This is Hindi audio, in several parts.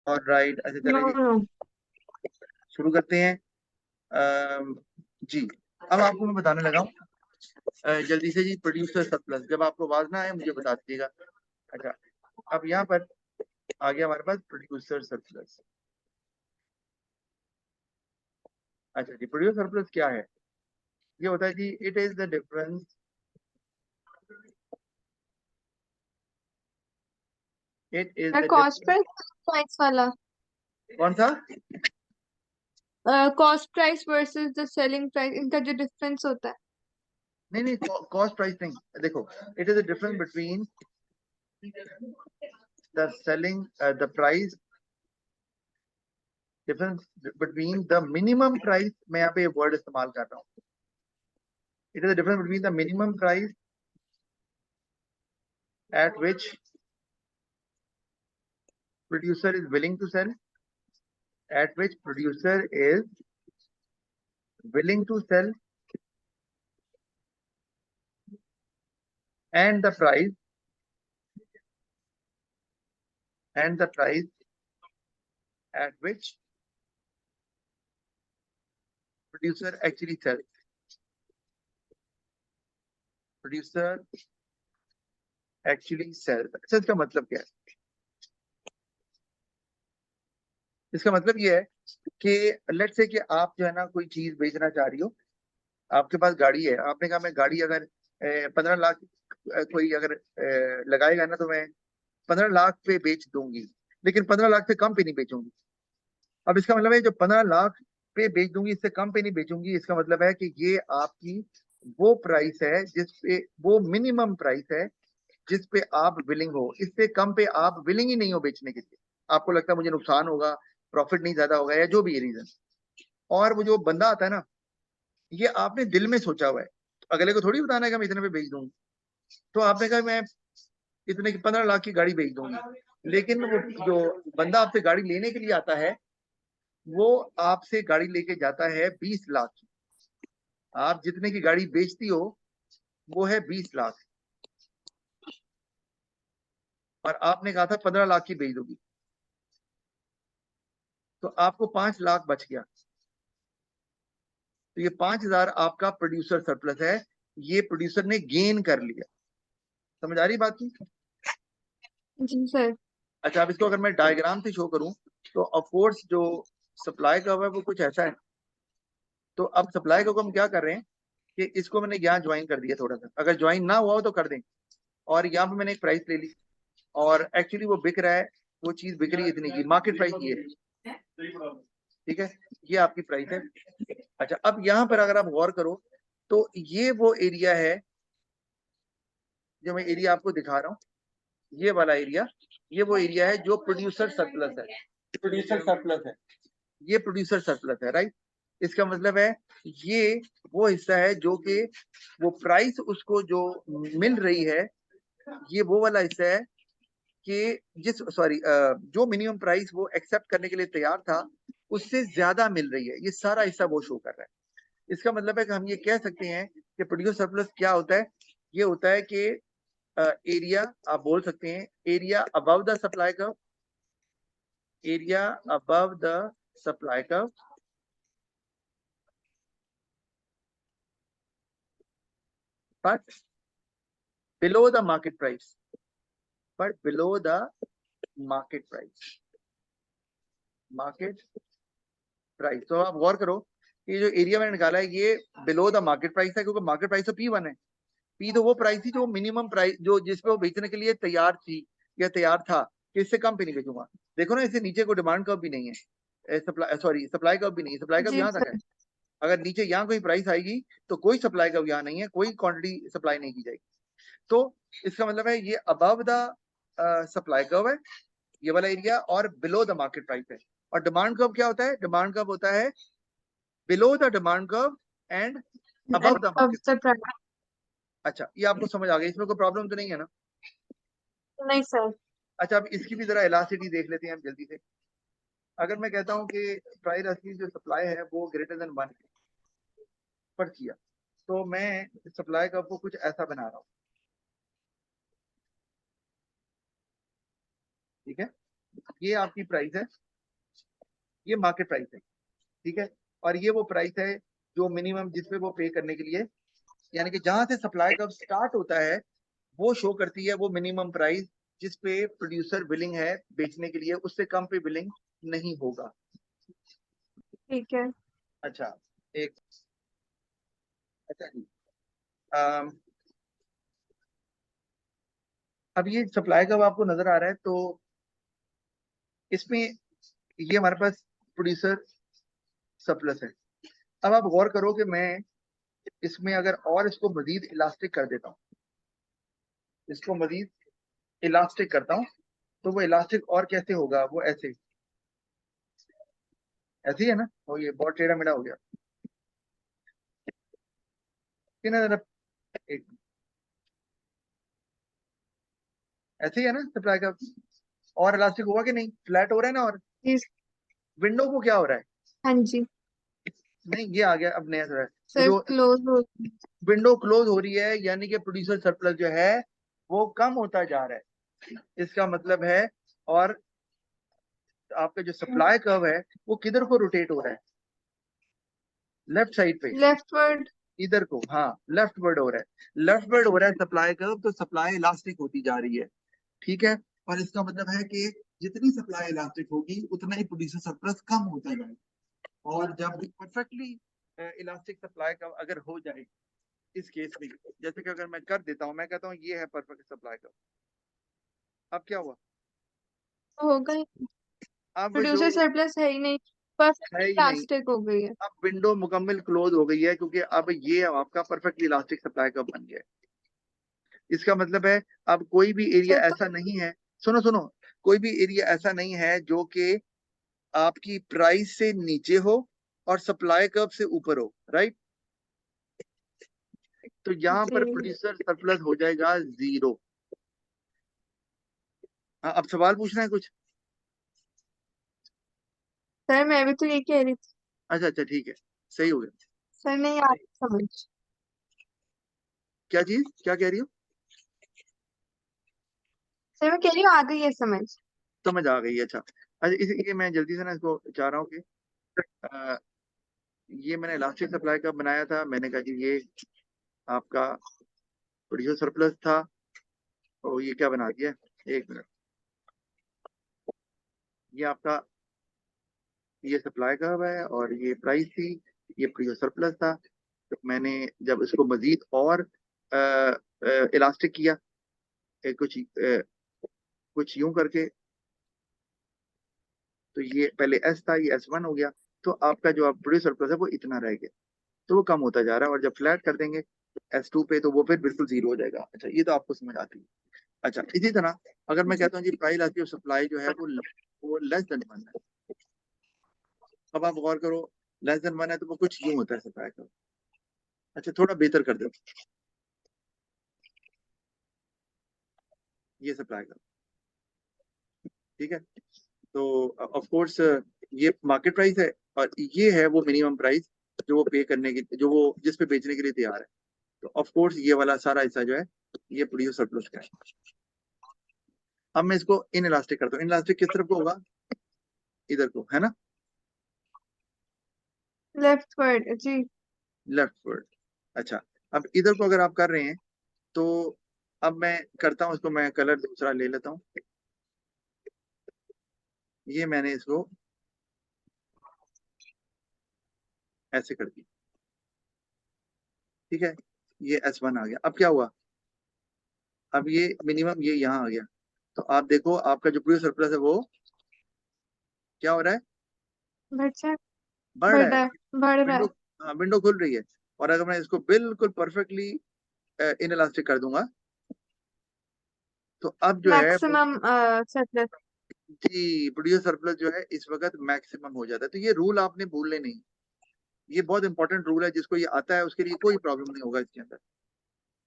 और राइट, अच्छा नो चलेंगे, नो। शुरू करते हैं। जी, अब आपको मैं बताने लगा हूँ जल्दी से जी। प्रोड्यूसर सरप्लस, जब आपको आवाज ना आए मुझे बता दीजिएगा। अच्छा, अब यहाँ पर आ गया हमारे पास प्रोड्यूसर सरप्लस। अच्छा जी, प्रोड्यूसर सरप्लस क्या है? ये होता है जी, it is the difference, it is the cost difference. Price वाला। कौन सा? Cost price versus the selling price, इनका जो डिफरेंस होता है। नहीं नहीं, कॉस्ट प्राइस नहीं, देखो, it is the difference between the selling the price, difference between the minimum price, मैं यहाँ पे वर्ड इस्तेमाल कर रहा हूँ। It is the difference between the minimum price at which producer is willing to sell, at which producer is willing to sell, and the price, and the price at which producer actually sells. Producer actually sells। अच्छा, इसका मतलब क्या है? इसका मतलब ये है कि लेट्स से कि आप जो है ना कोई चीज बेचना चाह रही हो, आपके पास गाड़ी है, आपने कहा मैं गाड़ी अगर 15 लाख कोई अगर लगाएगा ना तो मैं 15 लाख पे बेच दूंगी, लेकिन 15 लाख से कम पे नहीं बेचूंगी। अब इसका मतलब है जो 15 लाख पे बेच दूंगी, इससे कम पे नहीं बेचूंगी, इसका मतलब है कि ये आपकी वो प्राइस है जिस पे, वो मिनिमम प्राइस है जिस पे आप विलिंग हो, इससे कम पे आप विलिंग ही नहीं हो बेचने के लिए। आपको लगता है मुझे नुकसान होगा, प्रॉफिट नहीं ज्यादा होगा, या जो भी रीजन। और वो जो बंदा आता है ना, ये आपने दिल में सोचा हुआ है, अगले को थोड़ी बताना है कि मैं इतने पे बेच दूंगी। तो आपने कहा मैं इतने की 15 लाख की गाड़ी बेच दूंगी, लेकिन वो जो बंदा आपसे गाड़ी लेने के लिए आता है, वो आपसे गाड़ी लेके जाता है 20 लाख की। आप जितने की गाड़ी बेचती हो वो है 20 लाख, और आपने कहा था 15 लाख की बेच दोगी, तो आपको 5 लाख बच गया। तो ये 5,000 आपका प्रोड्यूसर सरप्लस है, ये प्रोड्यूसर ने गेन कर लिया। समझ आ रही बात की? जी सर। अच्छा, अब इसको अगर मैं डायग्राम से शो करूं तो ऑफ कोर्स जो सप्लाई का है वो कुछ ऐसा है। तो अब सप्लाई को हम क्या कर रहे हैं कि इसको मैंने यहाँ ज्वाइन कर दिया थोड़ा सा, अगर ज्वाइन ना हुआ हो तो कर दें। और यहाँ पे मैंने एक प्राइस ले ली, और एक्चुअली वो बिक रहा है, वो चीज बिक रही है इतनी की, मार्केट प्राइस ये है, ठीक है, ये आपकी प्राइस है। अच्छा, अब यहाँ पर अगर आप गौर करो तो ये वो एरिया है जो मैं एरिया आपको दिखा रहा हूँ, ये वाला एरिया, ये वो एरिया है जो प्रोड्यूसर सरप्लस है, प्रोड्यूसर सरप्लस है, ये प्रोड्यूसर सरप्लस है, राइट। इसका मतलब है ये वो हिस्सा है जो कि वो प्राइस उसको जो मिल रही है, ये वो वाला हिस्सा है कि जिस सॉरी जो मिनिमम प्राइस वो एक्सेप्ट करने के लिए तैयार था उससे ज्यादा मिल रही है, ये सारा हिस्सा वो शो कर रहा है। इसका मतलब है कि हम ये कह सकते हैं कि प्रोड्यूस सरप्लस क्या होता है। ये होता है कि एरिया, आप बोल सकते हैं area above the supply curve, area above the supply curve, but below the market price, but below the market price, market price. तो आप गौर करो कि जो एरिया मैंने निकाला है ये बिलो द मार्केट प्राइस है, क्योंकि मार्केट प्राइस तो P1 है। P तो वो प्राइस थी जो मिनिमम प्राइस जो जिसपे वो बेचने के लिए तैयार थी या तैयार था कि इससे कम पे नहीं बेचूंगा। देखो ना, इससे नीचे कोई डिमांड कर्व भी नहीं है, सप्लाई सॉरी सप्लाई कर्व भी नहीं है, सप्लाई कर्व जी यहाँ तक है। सर। अगर नीचे यहाँ कोई प्राइस आएगी तो कोई सप्लाई कर्व यहाँ नहीं है, कोई क्वांटिटी सप्लाई नहीं की जाएगी। तो इसका मतलब है ये अबव द सप्लाई कर्व है, ये वाला एरिया, और बिलो द मार्केट प्राइस है। और डिमांड कर्व क्या होता है? डिमांड कर्व होता है below the demand curve and and above the of market the price. Price. अच्छा, ये आपको समझ आ गया, इसमें कोई प्रॉब्लम तो नहीं है ना? नहीं सर। अच्छा, अब इसकी भी जरा इलास्टिसिटी देख लेते हैं हम जल्दी से। अगर मैं कहता हूँ कि प्राइस की जो सप्लाई है वो ग्रेटर देन 1 पर किया, तो मैं सप्लाई का आपको कुछ ऐसा बना रहा हूँ, ठीक है। ये आपकी प्राइस है, ये मार्केट प्राइस है, ठीक है। और ये वो प्राइस है जो मिनिमम जिसपे वो पे करने के लिए, यानी कि जहां से सप्लाई कब स्टार्ट होता है वो शो करती है वो मिनिमम प्राइस जिसपे प्रोड्यूसर विलिंग है बेचने के लिए, उससे कम पे विलिंग नहीं होगा। ठीक है। अच्छा एक, अच्छा जी, अम, अब ये सप्लाई कब आपको नजर आ रहा है, तो इसमें ये हमारे पास प्रोड्यूसर सरप्लस है। अब आप गौर करो कि मैं इसमें अगर और इसको मजीद इलास्टिक कर देता हूँ, इसको मजीद इलास्टिक करता हूँ, तो वो इलास्टिक और कैसे होगा, वो ऐसे, ऐसे ही है ना, वो ये बहुत टेढ़ा मेढ़ा हो गया कि ना, जरा एक, ऐसे ही है ना सप्लाई का, और इलास्टिक हुआ कि नहीं, फ्लैट हो रहा है ना, और जी। विंडो को क्या हो रहा है, हाँ जी। नहीं ये आ गया अब नया जो है, वो सर जो क्लोज हो। विंडो क्लोज हो रही है, यानी कि प्रोड्यूसर सरप्लस जो है वो कम होता जा रहा है, इसका मतलब है। और आपका जो सप्लाई कर्व है वो किधर को रोटेट हो रहा है, लेफ्ट साइड पे, लेफ्टवर्ड। इधर को, हाँ लेफ्ट वर्ड हो रहा है, लेफ्ट वर्ड हो रहा है सप्लाई कर्व, तो सप्लाई इलास्टिक होती जा रही है, ठीक है। और इसका मतलब है कि जितनी सप्लाई इलास्टिक होगी उतना ही प्रोड्यूसर सरप्लस कम होता जाएगा। और जब परफेक्टली इलास्टिक सप्लाई कर्व अगर हो जाए, इस केस में जैसे कि अगर मैं कर देता हूँ, मैं कहता हूँ ये है परफेक्ट सप्लाई कर्व, अब क्या हुआ, होगा ही। अब जो प्रोड्यूसर सरप्लस है ही नहीं, परफेक्ट है ही नहीं, इलास्टिक हो गई है। अब विंडो मुकम्मल क्लोज हो गई है, क्योंकि अब ये आपका परफेक्टली इलास्टिक सप्लाई कर्व बन गया है। इसका मतलब है अब कोई भी एरिया सर तो ऐसा नहीं है, सुनो सुनो, कोई भी एरिया ऐसा नहीं है जो कि आपकी प्राइस से नीचे हो और सप्लाई कर्व से ऊपर हो, राइट। तो यहाँ पर जी। प्रोड्यूसर सरप्लस हो जाएगा जीरो। हाँ, अब सवाल पूछना है कुछ, सर मैं भी तो ये कह रही थी। अच्छा अच्छा ठीक है, सही हो गया। सर नहीं आ रही समझ। क्या चीज, क्या कह रही हो, सर मैं कह रही हूँ आ गई है समझ। समझ आ गई, अच्छा अच्छा, इसलिए मैं जल्दी से ना इसको चाह रहा हूँ कि अ, ये मैंने इलास्टिक सप्लाई का बनाया था, मैंने कहा कि ये आपका प्रोड्यूसर सरप्लस था, तो ये क्या बना दिया, एक मिनट, ये आपका ये सप्लाई कर्व है और ये प्राइस थी, ये प्रोड्यूसर सरप्लस था। तो मैंने जब इसको मजीद और इलास्टिक किया, कुछ यूं करके, तो ये पहले एस था, ये S1 हो गया, तो आपका जो आप प्रोड्यूसर सरप्लस है वो इतना रह गया, तो वो कम होता जा रहा है, और जब फ्लैट कर देंगे S2 पे तो वो फिर बिल्कुल जीरो हो जाएगा। अच्छा ये तो आपको समझ आती है। अच्छा इसी तरह अगर मैं जी। कहता हूँ जी प्राइस आती है सप्लाई जो है वो लेस देन 1 है, अब आप गौर करो, लेस देन 1 है तो वो कुछ यूं होता है सप्लाई का। अच्छा थोड़ा बेहतर कर दो, ये सप्लाई का, ठीक है। तो ऑफ कोर्स ये मार्केट प्राइस है, और ये है वो मिनिमम प्राइस जो वो पे करने की, जो वो जिस पे बेचने के लिए तैयार है। तो ऑफ कोर्स ये वाला सारा हिस्सा जो है ये प्रोड्यूस सरप्लस का है। अब मैं इसको इन इलास्टिक करता हूँ, इन इलास्टिक किस तरफ को होगा, इधर को है ना, लेफ्टवर्ड जी। Left word. अच्छा अब इधर को अगर आप कर रहे हैं, तो अब मैं करता हूँ इसको, मैं कलर दूसरा ले लेता हूँ, ये मैंने इसको ऐसे कर दिया, ठीक है। ये S1 आ गया, अब क्या हुआ, अब ये मिनिमम ये यहाँ आ गया, तो आप देखो आपका जो प्रोड्यूस सरप्लस है वो क्या हो रहा है, बच्चा बढ़ बढ़ रहा है, रहा है। बढ़ रहा विंडो, है। हाँ विंडो खुल रही है। और अगर मैं इसको बिल्कुल परफेक्टली इन इलास्टिक कर दूंगा, तो अब जो है मैक्सिमम सरप्लस। जी प्रोड्यूस सरप्लस जो है इस वक्त मैक्सिमम हो जाता है। तो ये रूल आपने भूलने नहीं, ये बहुत इंपॉर्टेंट रूल है, जिसको ये आता है उसके लिए कोई प्रॉब्लम नहीं होगा इसके अंदर।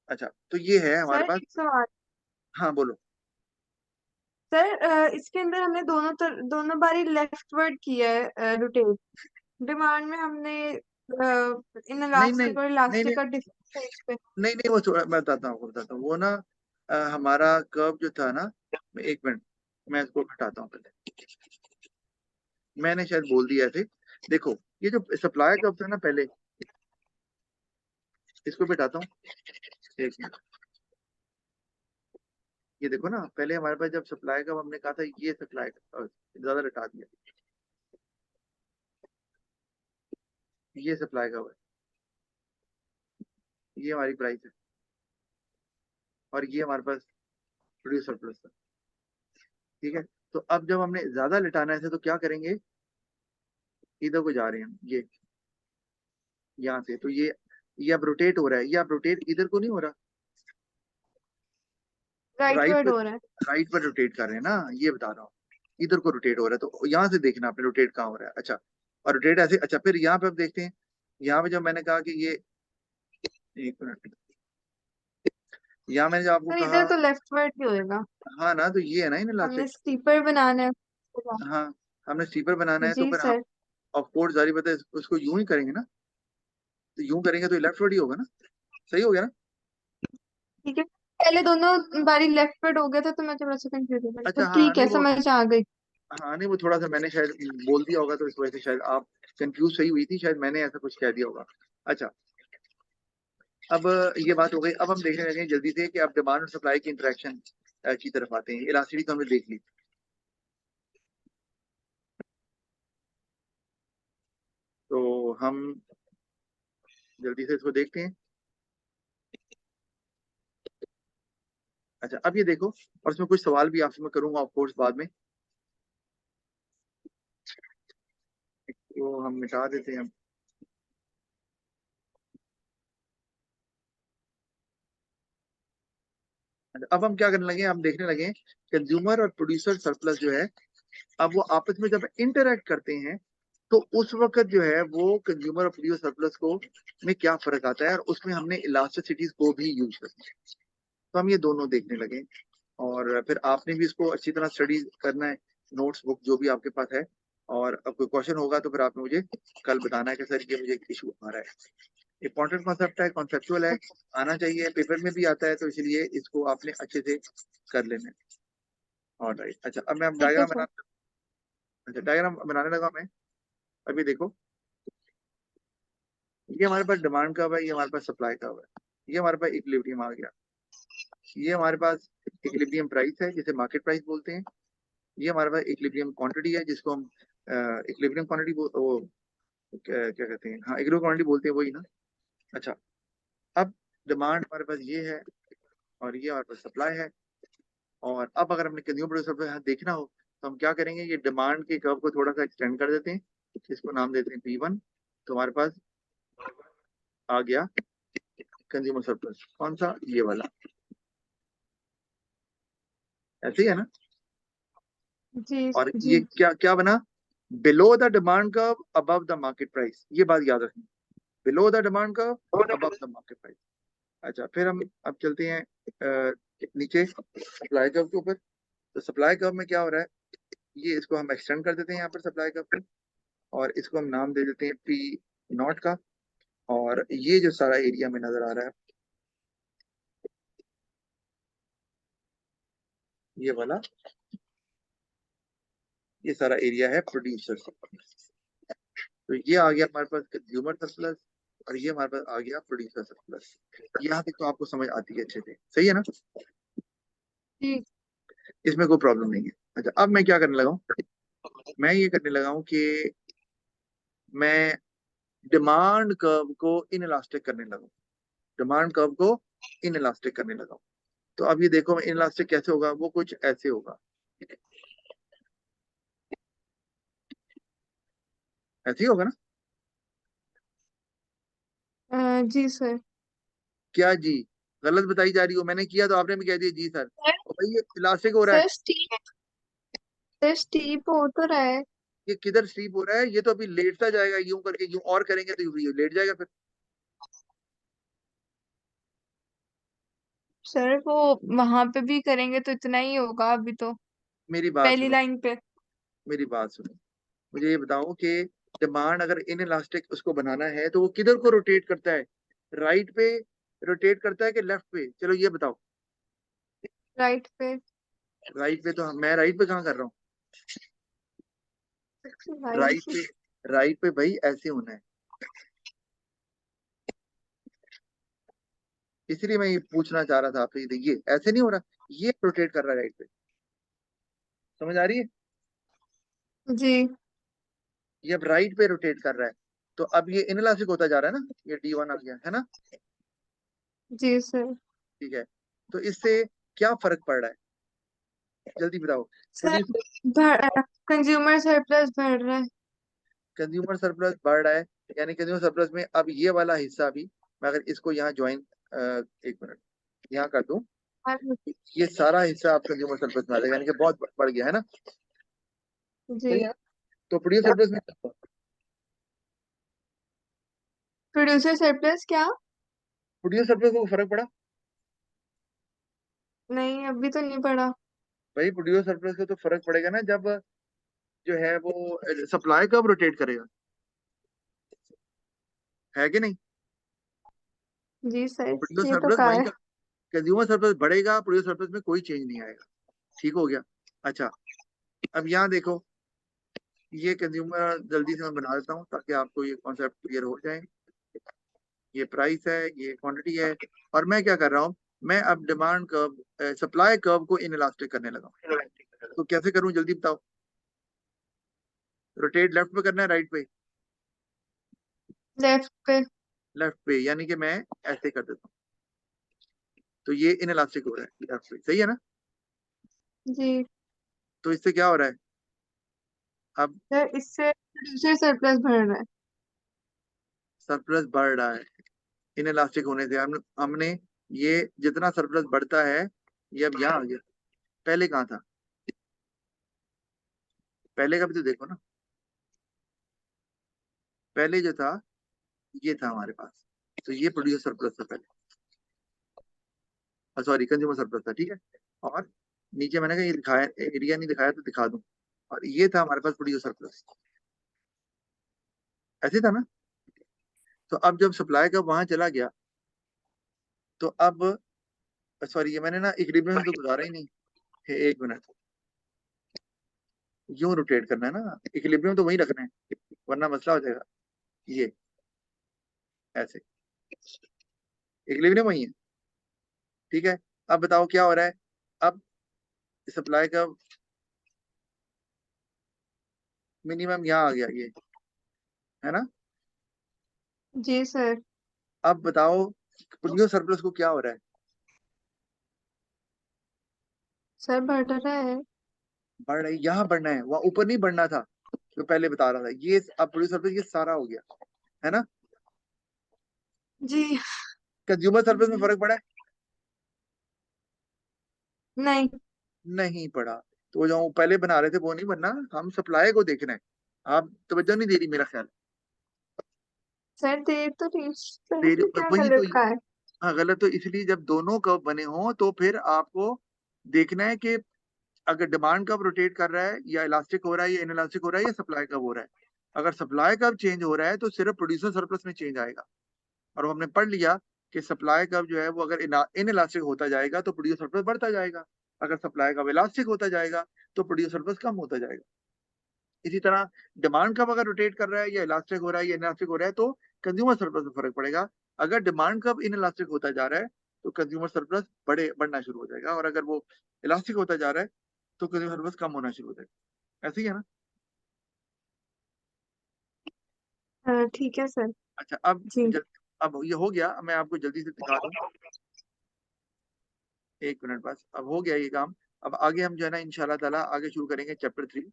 अच्छा तो ये है हमारे सर पास, एक सवाल। हाँ बोलो, सर इसके अंदर हमने दोनों बारी लेफ्टवर्ड किया है रोटेट। डिमांड में हमने इन नहीं नहीं इलास्टिक और नहीं इलास्टिक नहीं का डिफरेंस पे। नहीं नहीं, वो छोड़ा, मैं बताता हूँ वो ना, हमारा कर्व जो था ना, एक मिनट, मैं इसको हटाता हूँ पहले, मैंने शायद बोल दिया थे। देखो ये जो सप्लाई कर्व था ना, पहले इसको भी हटाता हूँ, एक मिनट। ये देखो ना, पहले हमारे पास जब सप्लाई कर्व हमने कहा था ये सप्लाई ज्यादा हटा दिया, ये सप्लाई कर्व है, ये हमारी प्राइस है, और ये हमारे पास प्रोड्यूसर प्लस है। ठीक है, तो अब जब हमने ज्यादा लिटाना है इसे, तो क्या करेंगे, इधर को जा रहे हैं हम, ये यहाँ से, तो ये अब रोटेट हो रहा है, ये अब रोटेट इधर को नहीं हो रहा, राइट राइटवर्ड पर, हो रहा है। राइट पर रोटेट कर रहे हैं ना, ये बता रहा हूँ, इधर को रोटेट हो रहा है, तो यहाँ से देखना आपने रोटेट कहाँ हो रहा है। अच्छा, और रोटेट ऐसे, अच्छा फिर यहाँ पे अब देखते हैं, यहाँ पे जब मैंने कहा कि ये, एक मिनट, यहाँ मैंने जब आपको सर कहा, इधर तो लेफ्टवर्ड ही होएगा। हाँ ना, तो ये है ना हमने इनलास्टिक। स्टीपर बनाना है। हाँ, हमने स्टीपर बनाना है, तो जी फिर हम सर। ऑफ कोर्स जारी बता, उसको यूं ही करेंगे ना, तो यूं करेंगे तो लेफ्ट वर्ड ही होगा ना, सही हो गया ना। ठीक है, पहले दोनों बारी लेफ्टवर्ड हो गया था तो मैं थोड़ा सा कंफ्यूज हो गई, तो अच्छा हाँ, ठीक नहीं है वो, समझ आ गई। हाँ नहीं वो थोड़ा सा मैंने शायद बोल दिया होगा, तो इस वजह से शायद आप कंफ्यूज सही हुई थी, शायद मैंने ऐसा कुछ कह दिया होगा। अच्छा, अब ये बात हो गई, अब हम देखने लगे जल्दी से कि अब डिमांड और सप्लाई की इंटरेक्शन की तरफ आते हैं। इलास्टिसिटी तो हमने देख ली, तो हम जल्दी से इसको देखते हैं। अच्छा, अब ये देखो, और इसमें कुछ सवाल भी आपसे मैं करूंगा ऑफ कोर्स बाद में, तो हम मिटा देते हैं। अच्छा, अब हम क्या करने लगे, हम देखने लगे कंज्यूमर और प्रोड्यूसर सरप्लस जो है, अब वो आपस में जब इंटरेक्ट करते हैं, तो उस वक्त जो है वो कंज्यूमर और प्रोड्यूसर सरप्लस को में क्या फर्क आता है, और उसमें हमने इलास्टिसिटीज को भी यूज करना है। तो हम ये दोनों देखने लगे, और फिर आपने भी इसको अच्छी तरह स्टडी करना है, नोट्स बुक जो भी आपके पास है, और अब कोई क्वेश्चन होगा तो फिर आपने मुझे कल बताना है कि सर ये मुझे इशू आ रहा है। इंपॉर्टेंट कॉन्सेप्ट है, कॉन्सेप्चुअल है, आना चाहिए, पेपर में भी आता है, तो इसलिए इसको आपने अच्छे से कर लेना है। और राइट, अच्छा अब मैं ठीक है डायग्राम सर। बना, अच्छा डायग्राम बनाने लगा मैं। अभी देखो, ये हमारे पास डिमांड कर्व है, ये हमारे पास सप्लाई कर्व है, ये हमारे पास इक्विलिब्रियम आ गया, ये हमारे पास इक्विलिब्रियम प्राइस है जिसे मार्केट प्राइस बोलते हैं, ये हमारे पास इक्विलिब्रियम क्वांटिटी है जिसको हम इक्विलिब्रियम क्वांटिटी वो क्या कहते हैं, हाँ इक्विलिब्रियम क्वांटिटी बोलते हैं, वही ना। अच्छा, अब डिमांड हमारे पास ये है, और ये हमारे पास सप्लाई है, और अब अगर हमने कंज्यूमर प्रोड्यूसर पे देखना हो, तो हम क्या करेंगे, ये डिमांड के कर्व को थोड़ा सा एक्सटेंड कर देते हैं, इसको नाम देते हैं P1, तो हमारे पास आ गया कंज्यूमर सरप्लस, कौन सा, ये वाला, ऐसे ही है ना। जी और ये जी। क्या क्या बना, below the demand curve above the market price, ये बात याद रखनी, below the demand curve above the market price. अच्छा, फिर हम अब चलते हैं नीचे सप्लाई कर्व के ऊपर। तो सप्लाई कर्व में क्या हो रहा है, ये इसको हम एक्सटेंड कर देते हैं यहाँ पर सप्लाई कर्व को, और इसको हम नाम दे देते हैं P0 का, और ये जो सारा एरिया में नजर आ रहा है, ये वाला, ये सारा एरिया है प्रोड्यूसर सरप्लस। तो ये आ गया हमारे पास कंज्यूमर सरप्लस, और ये हमारे पास आ गया प्रोड्यूसर सरप्लस। यहाँ तक तो आपको समझ आती है अच्छे से, सही है ना, जी इसमें कोई प्रॉब्लम नहीं है। अच्छा, अब मैं क्या करने लगा हूँ, मैं ये करने लगा हूँ कि मैं डिमांड कर्व को इन इलास्टिक करने लगा हूँ, डिमांड कर्व को इन इलास्टिक करने लगा हूँ। तो अब ये देखो इन इलास्टिक कैसे होगा, वो कुछ ऐसे होगा, ऐसे ही होगा ना। जी सर। क्या जी, गलत बताई जा रही हो, मैंने किया तो आपने भी कह दिया जी सर, और भाई ये इलास्टिक हो रहा है, सर स्टीप, सर स्टीप हो तो रहा है। ये किधर स्लीप हो रहा है, ये तो अभी लेटता जाएगा, यूं करके यूं और करेंगे तो यूं लेट जाएगा फिर। सर वो वहां पे भी करेंगे तो इतना ही होगा अभी तो, मेरी बात पहली सुनो, लाइन पे। मेरी बात सुनो, मुझे ये बताओ कि डिमांड अगर इन इलास्टिक उसको बनाना है तो वो किधर को रोटेट करता है, राइट पे रोटेट करता है कि लेफ्ट पे, चलो ये बताओ। राइट पे। राइट पे तो मैं राइट पे कहाँ कर रहा हूँ? राइट भाई। पे, राइट पे भाई ऐसे होना है, इसलिए मैं ये पूछना चाह रहा था आपसे। देखिए ऐसे नहीं हो रहा, ये रोटेट कर रहा है राइट पे, समझ आ रही है? जी। ये अब राइट पे रोटेट कर रहा है, तो अब ये इनलास्टिक होता जा रहा है ना, ये D1 आ गया है ना। जी सर। ठीक है, तो इससे क्या फर्क पड़ रहा है, जल्दी बताओ। सर प्रोड्यूसर, कंज्यूमर सरप्लस बढ़ रहा है। कंज्यूमर सरप्लस बढ़ रहा है, यानी कंज्यूमर सरप्लस में अब ये वाला हिस्सा भी, मैं अगर इसको यहाँ ज्वाइन, एक मिनट यहाँ कर दूं, और- ये सारा हिस्सा आप कंज्यूमर सरप्लस में आ जाएगा, यानी कि बहुत बढ़ गया है ना। जी। सही है। तो प्रोड्यूसर सरप्लस में क्या हुआ? प्रोड्यूसर सरप्लस क्या? प्रोड्यूसर सरप्लस को फर्क पड़ा? नहीं, अभी तो नहीं पड़ा। भाई प्रोड्यूसर सरप्लस को तो फर्क पड़ेगा ना, जब जो है वो सप्लाई कब रोटेट करेगा, है कि नहीं? जी सर, प्रोड्यूसर ये तो सरप्लस कहा वहीं है। का, कंज्यूमर सरप्लस बढ़ेगा, प्रोड्यूसर सरप्लस में कोई चेंज नहीं आएगा। ठीक हो गया। अच्छा, अब यहाँ देखो, ये कंज्यूमर जल्दी से मैं बना देता हूँ ताकि आपको ये कॉन्सेप्ट क्लियर हो जाए। ये प्राइस है, ये क्वांटिटी है, और मैं क्या कर रहा हूँ, मैं अब डिमांड कर्व, सप्लाई कर्व को इनलास्टिक करने लगा हूँ। तो कैसे करूँ जल्दी बताओ? रोटेट लेफ्ट पे करना है राइट पे? लेफ्ट पे। लेफ्ट पे, यानी कि मैं ऐसे कर देता हूँ, तो ये इनलास्टिक हो रहा है लेफ्ट पे, सही है ना? जी तो इससे क्या हो रहा है अब? सर, इससे प्रोड्यूसर सरप्लस बढ़ रहा है। सरप्लस बढ़ रहा है, इनलास्टिक होने से हमने ये जितना सरप्लस बढ़ता है, ये अब यहाँ आ गया, पहले कहाँ था? पहले का भी तो देखो ना, पहले जो था ये था हमारे पास, तो ये प्रोड्यूसर सरप्लस था पहले, सॉरी कंज्यूमर सरप्लस था, ठीक है। और नीचे मैंने कहा ये दिखाया, एरिया नहीं दिखाया तो दिखा दूं, और ये था हमारे पास प्रोड्यूसर सरप्लस, ऐसे था ना। तो अब जब सप्लाई का वहां चला गया, तो अब, सॉरी ये मैंने ना इक्विलिब्रियम तो गुजारा ही नहीं है, एक मिनट, यूं रोटेट करना है ना, इक्विलिब्रियम तो वही रखना है, वरना मसला हो जाएगा। ये ऐसे, इक्विलिब्रियम वही है, ठीक है। अब बताओ क्या हो रहा है, अब सप्लाई का मिनिमम यहाँ आ गया, ये है ना। जी सर। अब बताओ प्रोड्यूसर सरप्लस को क्या हो रहा है? सर बढ़ रहा है। बढ़ रहा है, यहाँ बढ़ना है, वहां ऊपर नहीं बढ़ना था, जो पहले बता रहा था। ये अब प्रोड्यूसर सरप्लस ये सारा हो गया, है ना। जी। कंज्यूमर सरप्लस में फर्क पड़ा है? नहीं नहीं पड़ा। तो जो हम पहले बना रहे थे वो नहीं बनना, हम सप्लाई को देखना है। आप तवज्जो नहीं दे रही मेरा ख्याल। सर, दे तो रही, सर दे इसमें रही क्या वही तो, गलत का है? हाँ गलत तो इसलिए, जब दोनों कव बने हों तो फिर आपको देखना है कि अगर डिमांड कब रोटेट कर रहा है, या इलास्टिक हो रहा है, या इनलास्टिक हो रहा है, या सप्लाई कब हो रहा है। अगर सप्लाई कब चेंज हो रहा है तो सिर्फ प्रोड्यूसर सरप्लस में चेंज आएगा। और हमने पढ़ लिया कि सप्लाई कब जो है वो अगर इन इलास्टिक होता जाएगा तो प्रोड्यूसर सरप्लस बढ़ता जाएगा, अगर सप्लाई कब इलास्टिक होता जाएगा तो प्रोड्यूसर सरप्लस कम होता जाएगा। इसी तरह डिमांड कब अगर रोटेट कर रहा है, या इलास्टिक हो रहा है, या इनलास्टिक हो रहा है, तो कंज्यूमर सरप्लस में फर्क पड़ेगा। अगर डिमांड कब इन इलास्टिक होता जा रहा है तो कंज्यूमर सरप्लस बढ़ना शुरू हो जाएगा, और अगर वो इलास्टिक होता जा रहा है तो कंज्यूमर सरप्लस कम होना शुरू हो जाएगा। ऐसे ही है ना। ठीक है सर। अच्छा, जी। अब ये हो गया, मैं आपको जल्दी से दिखा दूं, एक मिनट बस, अब हो गया ये काम। अब आगे हम जो है ना इंशाल्लाह ताला आगे शुरू करेंगे चैप्टर 3।